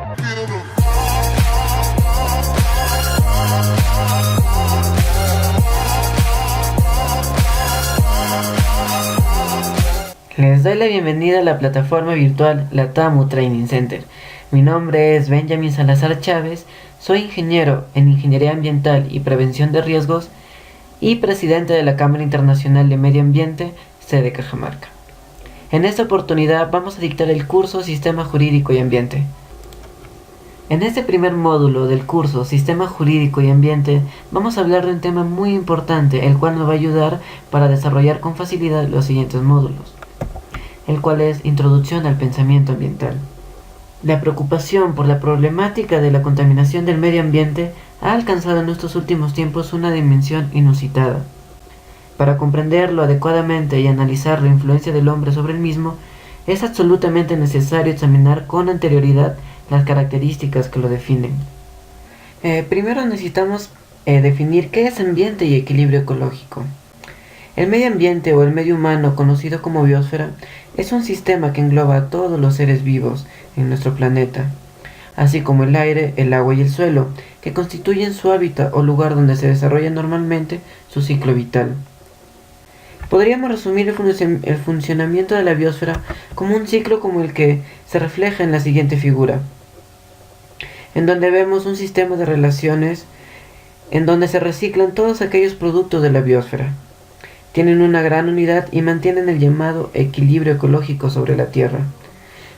Les doy la bienvenida a la plataforma virtual LATAMU Training Center. Mi nombre es Benjamin Salazar Chávez, soy ingeniero en Ingeniería Ambiental y Prevención de Riesgos y presidente de la Cámara Internacional de Medio Ambiente, sede Cajamarca. En esta oportunidad vamos a dictar el curso Sistema Jurídico y Ambiente. En este primer módulo del curso Sistema Jurídico y Ambiente vamos a hablar de un tema muy importante, el cual nos va a ayudar para desarrollar con facilidad los siguientes módulos, el cual es Introducción al Pensamiento Ambiental. La preocupación por la problemática de la contaminación del medio ambiente ha alcanzado en estos últimos tiempos una dimensión inusitada. Para comprenderlo adecuadamente y analizar la influencia del hombre sobre el mismo, es absolutamente necesario examinar con anterioridad las características que lo definen. Primero necesitamos definir qué es ambiente y equilibrio ecológico. El medio ambiente o el medio humano, conocido como biosfera, es un sistema que engloba a todos los seres vivos en nuestro planeta, así como el aire, el agua y el suelo, que constituyen su hábitat o lugar donde se desarrolla normalmente su ciclo vital. Podríamos resumir el funcionamiento de la biosfera como un ciclo como el que se refleja en la siguiente figura, en donde vemos un sistema de relaciones en donde se reciclan todos aquellos productos de la biosfera. Tienen una gran unidad y mantienen el llamado equilibrio ecológico sobre la Tierra.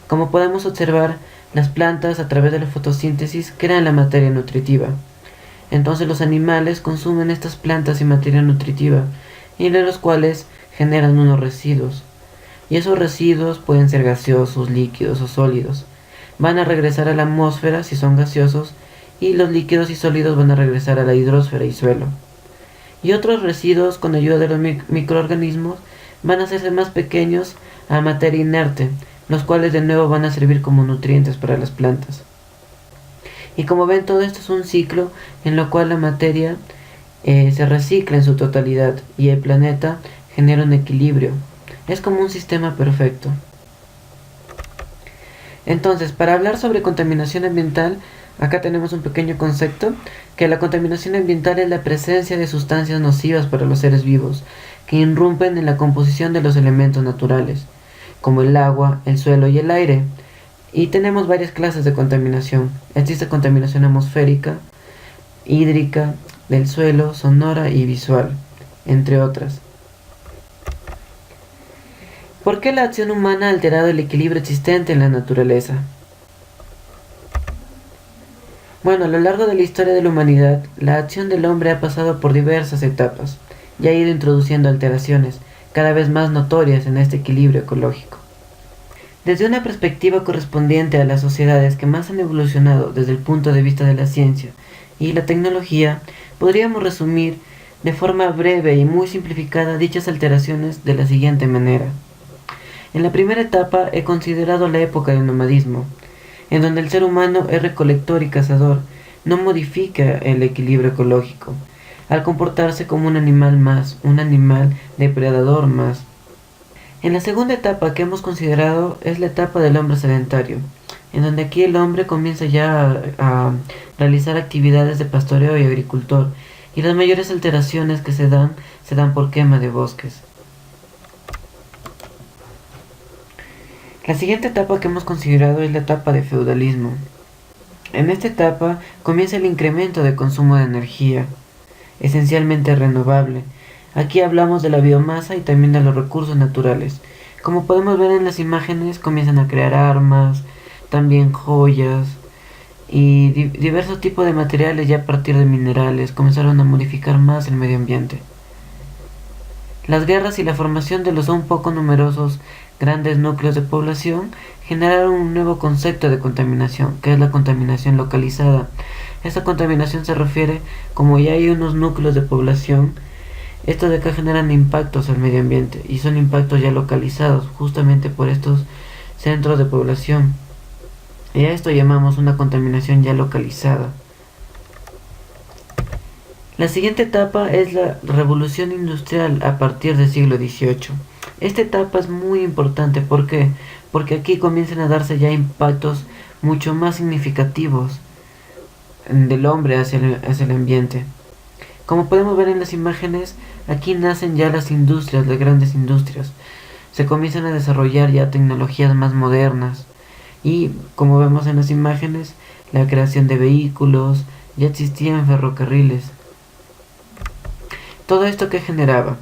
Como podemos observar, las plantas a través de la fotosíntesis crean la materia nutritiva. Entonces los animales consumen estas plantas y materia nutritiva, y de los cuales generan unos residuos. Y esos residuos pueden ser gaseosos, líquidos o sólidos. Van a regresar a la atmósfera si son gaseosos, y los líquidos y sólidos van a regresar a la hidrosfera y suelo. Y otros residuos, con ayuda de los microorganismos, van a hacerse más pequeños a materia inerte, los cuales de nuevo van a servir como nutrientes para las plantas. Y como ven, todo esto es un ciclo en lo cual la materia se recicla en su totalidad y el planeta genera un equilibrio. Es como un sistema perfecto. Entonces, para hablar sobre contaminación ambiental, acá tenemos un pequeño concepto, que la contaminación ambiental es la presencia de sustancias nocivas para los seres vivos, que irrumpen en la composición de los elementos naturales, como el agua, el suelo y el aire. Y tenemos varias clases de contaminación. Existe contaminación atmosférica, hídrica, del suelo, sonora y visual, entre otras. ¿Por qué la acción humana ha alterado el equilibrio existente en la naturaleza? Bueno, a lo largo de la historia de la humanidad, la acción del hombre ha pasado por diversas etapas y ha ido introduciendo alteraciones cada vez más notorias en este equilibrio ecológico. Desde una perspectiva correspondiente a las sociedades que más han evolucionado desde el punto de vista de la ciencia y la tecnología, podríamos resumir de forma breve y muy simplificada dichas alteraciones de la siguiente manera. En la primera etapa he considerado la época del nomadismo, en donde el ser humano es recolector y cazador, no modifica el equilibrio ecológico, al comportarse como un animal más, un animal depredador más. En la segunda etapa que hemos considerado es la etapa del hombre sedentario, en donde aquí el hombre comienza ya a realizar actividades de pastoreo y agricultor, y las mayores alteraciones que se dan por quema de bosques. La siguiente etapa que hemos considerado es la etapa de feudalismo. En esta etapa comienza el incremento de consumo de energía, esencialmente renovable. Aquí hablamos de la biomasa y también de los recursos naturales. Como podemos ver en las imágenes, comienzan a crear armas, también joyas y diversos tipos de materiales ya a partir de minerales. Comenzaron a modificar más el medio ambiente. Las guerras y la formación de los aún poco numerosos grandes núcleos de población generaron un nuevo concepto de contaminación, que es la contaminación localizada. Esta contaminación se refiere como ya hay unos núcleos de población, estos de acá generan impactos al medio ambiente y son impactos ya localizados justamente por estos centros de población. Y a esto llamamos una contaminación ya localizada. La siguiente etapa es la revolución industrial a partir del siglo XVIII. Esta etapa es muy importante, ¿por qué? Porque aquí comienzan a darse ya impactos mucho más significativos del hombre hacia el ambiente. Como podemos ver en las imágenes, aquí nacen ya las industrias, las grandes industrias. Se comienzan a desarrollar ya tecnologías más modernas. Y como vemos en las imágenes, la creación de vehículos, ya existían ferrocarriles. ¿Todo esto qué generaba?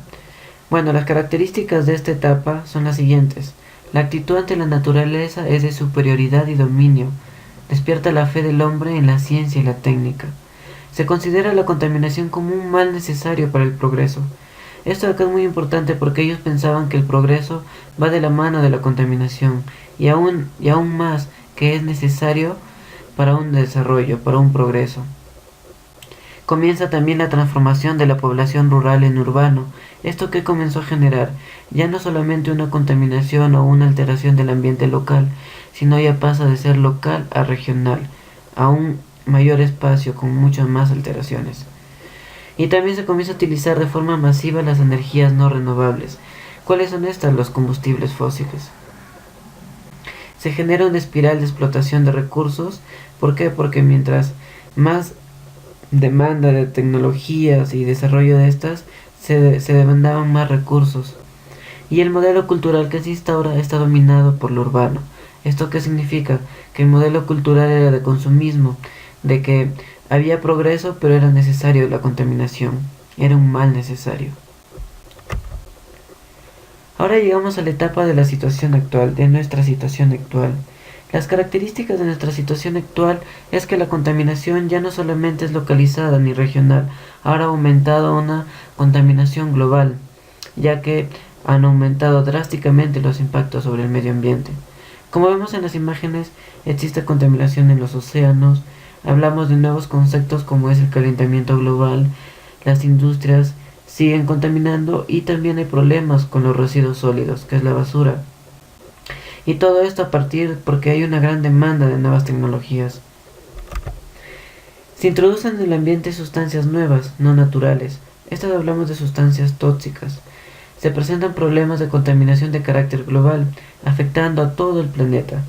Bueno, las características de esta etapa son las siguientes. La actitud ante la naturaleza es de superioridad y dominio. Despierta la fe del hombre en la ciencia y la técnica. Se considera la contaminación como un mal necesario para el progreso. Esto de acá es muy importante porque ellos pensaban que el progreso va de la mano de la contaminación y aún más que es necesario para un desarrollo, para un progreso. Comienza también la transformación de la población rural en urbano. ¿Esto qué comenzó a generar? Ya no solamente una contaminación o una alteración del ambiente local, sino ya pasa de ser local a regional, a un mayor espacio con muchas más alteraciones. Y también se comienza a utilizar de forma masiva las energías no renovables. ¿Cuáles son estas? Los combustibles fósiles. Se genera una espiral de explotación de recursos. ¿Por qué? Porque mientras más demanda de tecnologías y desarrollo de estas, se demandaban más recursos. Y el modelo cultural que se instaura está dominado por lo urbano. ¿Esto qué significa? Que el modelo cultural era de consumismo, de que había progreso pero era necesario la contaminación, era un mal necesario. Ahora llegamos a la etapa de la situación actual, de nuestra situación actual. Las características de nuestra situación actual es que la contaminación ya no solamente es localizada ni regional, ahora ha aumentado una contaminación global, ya que han aumentado drásticamente los impactos sobre el medio ambiente. Como vemos en las imágenes, existe contaminación en los océanos, hablamos de nuevos conceptos como es el calentamiento global, las industrias siguen contaminando y también hay problemas con los residuos sólidos, que es la basura. Y todo esto a partir porque hay una gran demanda de nuevas tecnologías. Se introducen en el ambiente sustancias nuevas, no naturales. Estas hablamos de sustancias tóxicas. Se presentan problemas de contaminación de carácter global, afectando a todo el planeta,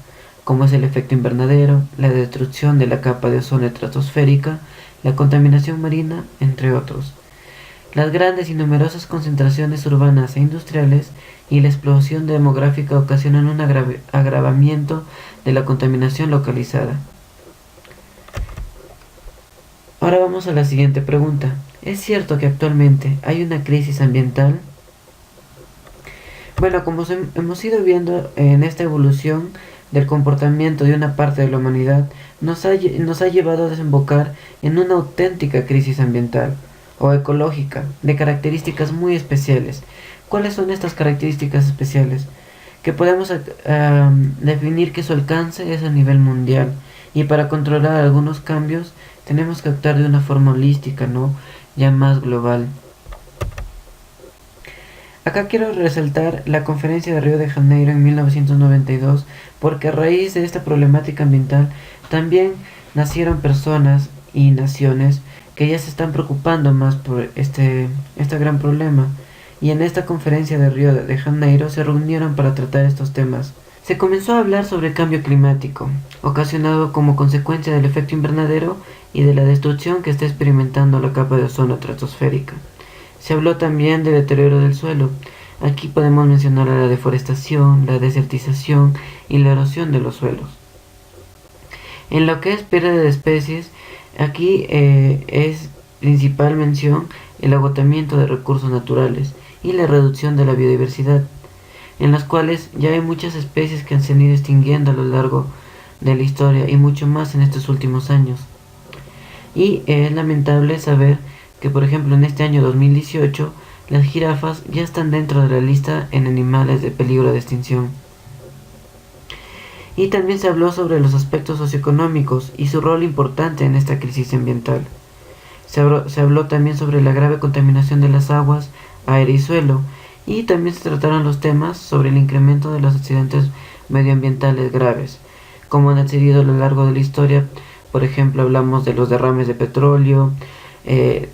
como es el efecto invernadero, la destrucción de la capa de ozono estratosférica, la contaminación marina, entre otros. Las grandes y numerosas concentraciones urbanas e industriales y la explosión demográfica ocasionan un agravamiento de la contaminación localizada. Ahora vamos a la siguiente pregunta. ¿Es cierto que actualmente hay una crisis ambiental? Bueno, como hemos ido viendo en esta evolución del comportamiento de una parte de la humanidad, nos ha llevado a desembocar en una auténtica crisis ambiental o ecológica de características muy especiales. ¿Cuáles son estas características especiales? Que podemos definir que su alcance es a nivel mundial y para controlar algunos cambios tenemos que actuar de una forma holística, ¿no? Ya más global. Acá quiero resaltar la conferencia de Río de Janeiro en 1992 porque a raíz de esta problemática ambiental también nacieron personas y naciones que ya se están preocupando más por este gran problema, y en esta conferencia de Río de Janeiro se reunieron para tratar estos temas. Se comenzó a hablar sobre cambio climático, ocasionado como consecuencia del efecto invernadero y de la destrucción que está experimentando la capa de ozono estratosférica. Se habló también del deterioro del suelo. Aquí podemos mencionar la deforestación, la desertización y la erosión de los suelos. En lo que es pérdida de especies, aquí es principal mención el agotamiento de recursos naturales y la reducción de la biodiversidad, en las cuales ya hay muchas especies que se han ido extinguiendo a lo largo de la historia y mucho más en estos últimos años. Y es lamentable saber que, por ejemplo, en este año 2018 las jirafas ya están dentro de la lista en animales de peligro de extinción. Y también se habló sobre los aspectos socioeconómicos y su rol importante en esta crisis ambiental. Se habló también sobre la grave contaminación de las aguas, aire y suelo, y también se trataron los temas sobre el incremento de los accidentes medioambientales graves, como han accedido a lo largo de la historia. Por ejemplo, hablamos de los derrames de petróleo,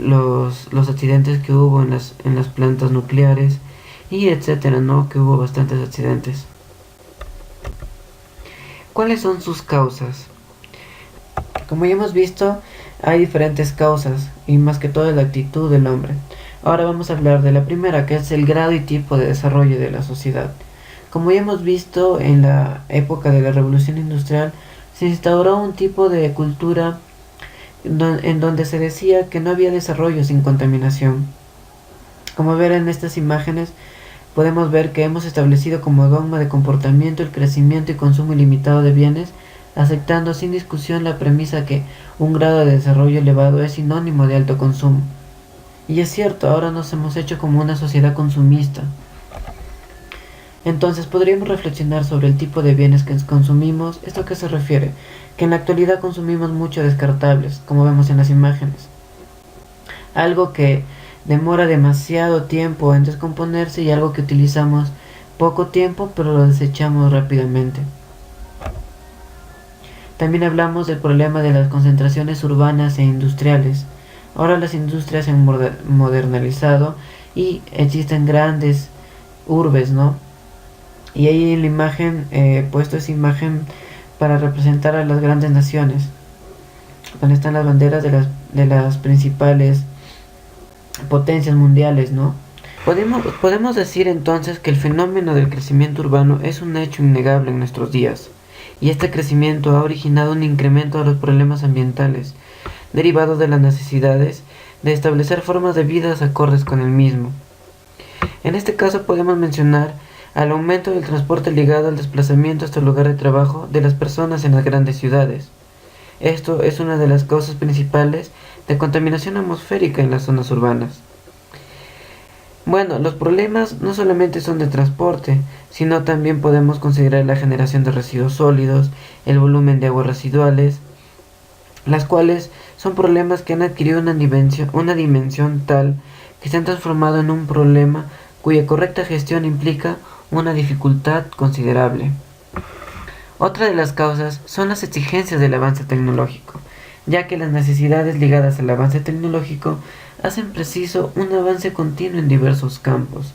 los accidentes que hubo en las plantas nucleares, y etcétera, ¿no? Que hubo bastantes accidentes. ¿Cuáles son sus causas? Como ya hemos visto, hay diferentes causas y más que todo la actitud del hombre. Ahora vamos a hablar de la primera, que es el grado y tipo de desarrollo de la sociedad. Como ya hemos visto, en la época de la Revolución Industrial se instauró un tipo de cultura en donde se decía que no había desarrollo sin contaminación. Como ver en estas imágenes, podemos ver que hemos establecido como dogma de comportamiento el crecimiento y consumo ilimitado de bienes, aceptando sin discusión la premisa que un grado de desarrollo elevado es sinónimo de alto consumo. Y es cierto, ahora nos hemos hecho como una sociedad consumista. Entonces podríamos reflexionar sobre el tipo de bienes que consumimos. ¿Esto a qué se refiere? Que en la actualidad consumimos mucho descartables, como vemos en las imágenes. Algo que demora demasiado tiempo en descomponerse y algo que utilizamos poco tiempo pero lo desechamos rápidamente. También hablamos del problema de las concentraciones urbanas e industriales. Ahora las industrias se han modernizado y existen grandes urbes, ¿no? Y ahí en la imagen he puesto esa imagen para representar a las grandes naciones, donde están las banderas de las principales potencias mundiales, ¿no? Podemos decir entonces que el fenómeno del crecimiento urbano es un hecho innegable en nuestros días, y este crecimiento ha originado un incremento de los problemas ambientales, derivados de las necesidades de establecer formas de vida acordes con el mismo. En este caso podemos mencionar al aumento del transporte ligado al desplazamiento hasta el lugar de trabajo de las personas en las grandes ciudades. Esto es una de las causas principales de contaminación atmosférica en las zonas urbanas. Bueno, los problemas no solamente son de transporte, sino también podemos considerar la generación de residuos sólidos, el volumen de aguas residuales, las cuales son problemas que han adquirido una dimensión tal que se han transformado en un problema cuya correcta gestión implica una dificultad considerable. Otra de las causas son las exigencias del avance tecnológico, ya que las necesidades ligadas al avance tecnológico hacen preciso un avance continuo en diversos campos,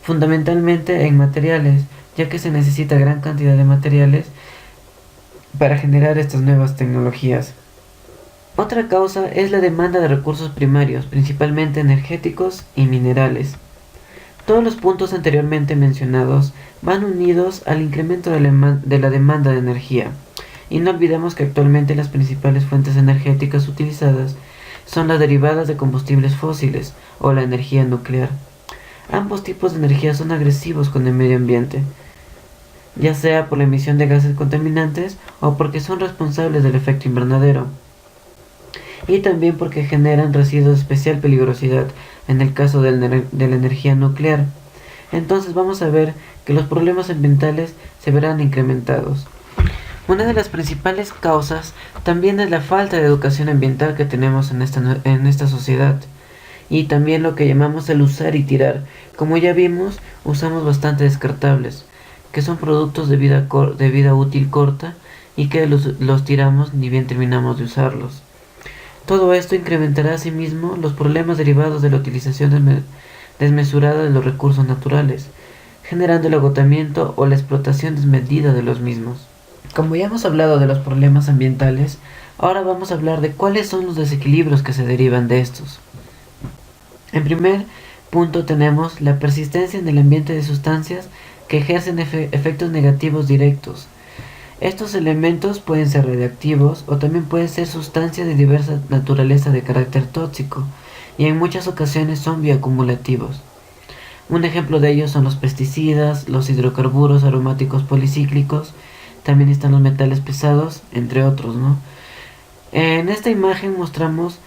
fundamentalmente en materiales, ya que se necesita gran cantidad de materiales para generar estas nuevas tecnologías. Otra causa es la demanda de recursos primarios, principalmente energéticos y minerales. Todos los puntos anteriormente mencionados van unidos al incremento de la demanda de energía. Y no olvidemos que actualmente las principales fuentes energéticas utilizadas son las derivadas de combustibles fósiles o la energía nuclear. Ambos tipos de energía son agresivos con el medio ambiente, ya sea por la emisión de gases contaminantes o porque son responsables del efecto invernadero, y también porque generan residuos de especial peligrosidad en el caso de la energía nuclear. Entonces vamos a ver que los problemas ambientales se verán incrementados. Una de las principales causas también es la falta de educación ambiental que tenemos en esta sociedad, y también lo que llamamos el usar y tirar. Como ya vimos, usamos bastante descartables, que son productos de vida útil corta y que los tiramos ni bien terminamos de usarlos. Todo esto incrementará asimismo los problemas derivados de la utilización desmesurada de los recursos naturales, generando el agotamiento o la explotación desmedida de los mismos. Como ya hemos hablado de los problemas ambientales, ahora vamos a hablar de cuáles son los desequilibrios que se derivan de estos. En primer punto tenemos la persistencia en el ambiente de sustancias que ejercen efectos negativos directos. Estos elementos pueden ser radiactivos o también pueden ser sustancias de diversa naturaleza de carácter tóxico, y en muchas ocasiones son bioacumulativos. Un ejemplo de ellos son los pesticidas, los hidrocarburos aromáticos policíclicos, también están los metales pesados, entre otros, ¿no? En esta imagen mostramos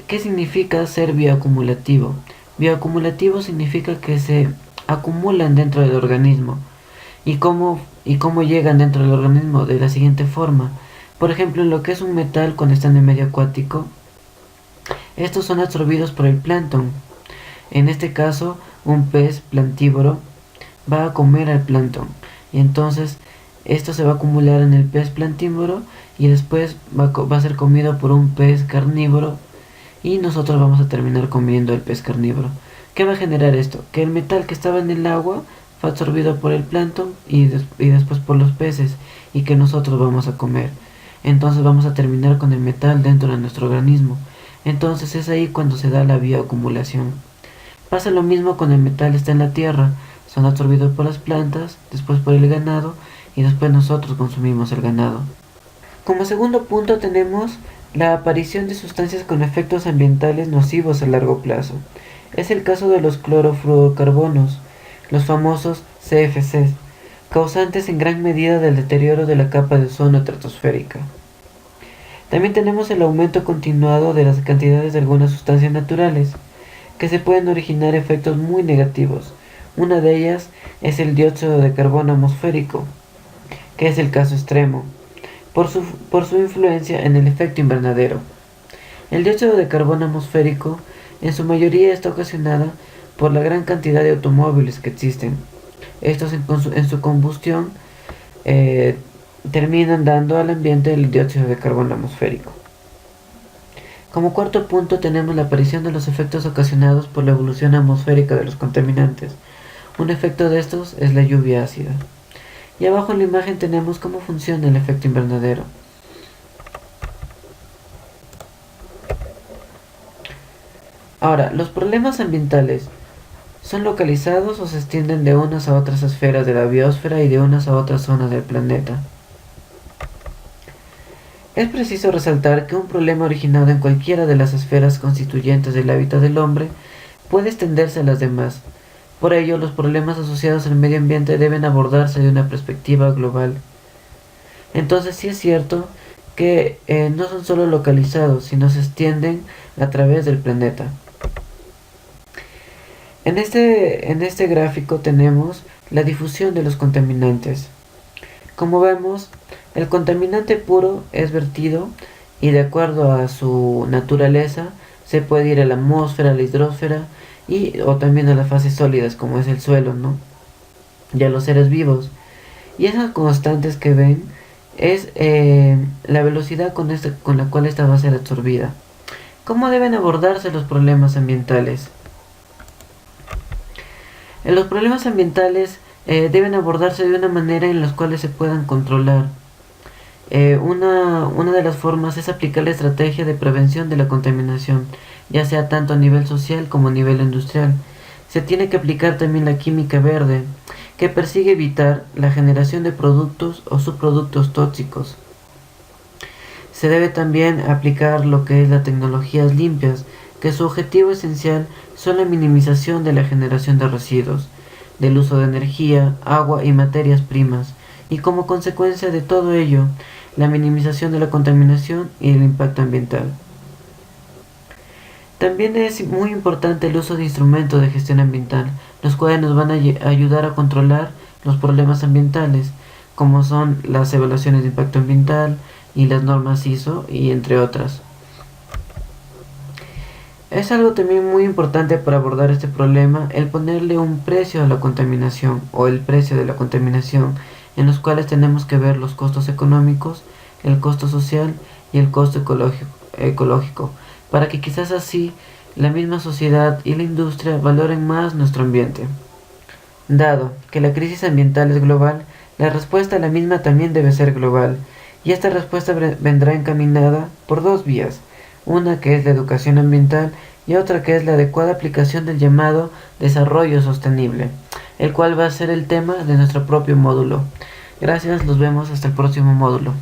qué significa ser bioacumulativo. Bioacumulativo significa que se acumulan dentro del organismo. ¿Y cómo llegan dentro del organismo? De la siguiente forma. Por ejemplo, en lo que es un metal cuando está en el medio acuático, estos son absorbidos por el plancton. En este caso, un pez plantívoro va a comer al plancton, y entonces esto se va a acumular en el pez plantívoro y después va a ser comido por un pez carnívoro, y nosotros vamos a terminar comiendo el pez carnívoro. ¿Qué va a generar esto? Que el metal que estaba en el agua fue absorbido por el plancton y después por los peces, y que nosotros vamos a comer. Entonces vamos a terminar con el metal dentro de nuestro organismo. Entonces es ahí cuando se da la bioacumulación. Pasa lo mismo cuando el metal está en la tierra. Son absorbidos por las plantas, después por el ganado, y después nosotros consumimos el ganado. Como segundo punto tenemos la aparición de sustancias con efectos ambientales nocivos a largo plazo. Es el caso de los clorofluorocarbonos, los famosos CFCs, causantes en gran medida del deterioro de la capa de ozono estratosférica. También tenemos el aumento continuado de las cantidades de algunas sustancias naturales, que se pueden originar efectos muy negativos. Una de ellas es el dióxido de carbono atmosférico, que es el caso extremo, por su influencia en el efecto invernadero. El dióxido de carbono atmosférico en su mayoría está ocasionada por la gran cantidad de automóviles que existen. Estos en su combustión terminan dando al ambiente el dióxido de carbono atmosférico. Como cuarto punto tenemos la aparición de los efectos ocasionados por la evolución atmosférica de los contaminantes. Un efecto de estos es la lluvia ácida. Y abajo en la imagen tenemos cómo funciona el efecto invernadero. Ahora, los problemas ambientales son localizados o se extienden de unas a otras esferas de la biosfera y de unas a otras zonas del planeta. Es preciso resaltar que un problema originado en cualquiera de las esferas constituyentes del hábitat del hombre puede extenderse a las demás. Por ello, los problemas asociados al medio ambiente deben abordarse de una perspectiva global. Entonces sí es cierto que no son solo localizados, sino se extienden a través del planeta. En este gráfico tenemos la difusión de los contaminantes. Como vemos, el contaminante puro es vertido y de acuerdo a su naturaleza se puede ir a la atmósfera, a la hidrosfera o también a las fases sólidas como es el suelo, ¿no? Y a los seres vivos. Y esas constantes que ven es la velocidad con la cual esta va a ser absorbida. ¿Cómo deben abordarse los problemas ambientales? Los problemas ambientales deben abordarse de una manera en la cual se puedan controlar. Una de las formas es aplicar la estrategia de prevención de la contaminación, ya sea tanto a nivel social como a nivel industrial. Se tiene que aplicar también la química verde, que persigue evitar la generación de productos o subproductos tóxicos. Se debe también aplicar lo que es las tecnologías limpias, que su objetivo esencial son la minimización de la generación de residuos, del uso de energía, agua y materias primas, y como consecuencia de todo ello, la minimización de la contaminación y el impacto ambiental. También es muy importante el uso de instrumentos de gestión ambiental, los cuales nos van a ayudar a controlar los problemas ambientales, como son las evaluaciones de impacto ambiental y las normas ISO, y entre otras. Es algo también muy importante para abordar este problema el ponerle un precio a la contaminación o el precio de la contaminación, en los cuales tenemos que ver los costos económicos, el costo social y el costo ecológico, para que quizás así la misma sociedad y la industria valoren más nuestro ambiente. Dado que la crisis ambiental es global, la respuesta a la misma también debe ser global, y esta respuesta vendrá encaminada por dos vías, una que es la educación ambiental y otra que es la adecuada aplicación del llamado desarrollo sostenible, el cual va a ser el tema de nuestro propio módulo. Gracias, nos vemos hasta el próximo módulo.